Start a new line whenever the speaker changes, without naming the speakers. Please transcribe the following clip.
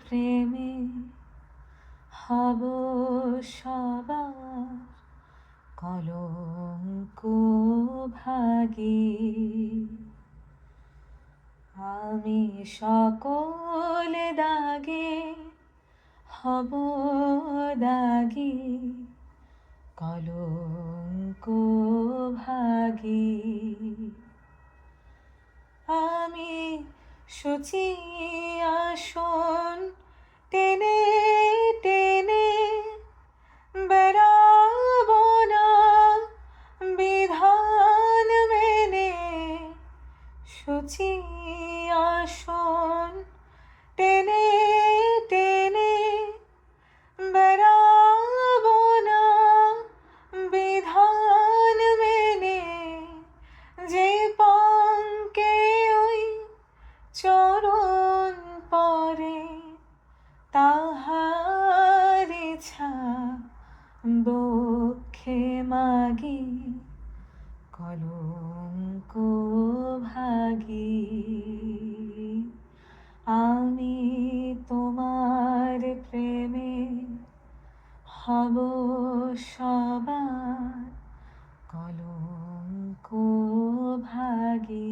প্রেমে হব সবার কলঙ্ক ভাগী। আমি সকল দাগে হব দাগী, কলঙ্ক ভাগী। আমি শুচি আসন টেনে টেনে বেড়াবো না বিধান মেনে। শুচি আসন টেনে টেনে বেড়াবো না বিধান মেনে। যে পঙ্কে ওই চরণ পরে তাহারি ছাপ বক্ষে মাগি, কলঙ্ক ভাগী। আমি তোমার প্রেমে হব সবার কলঙ্ক ভাগী।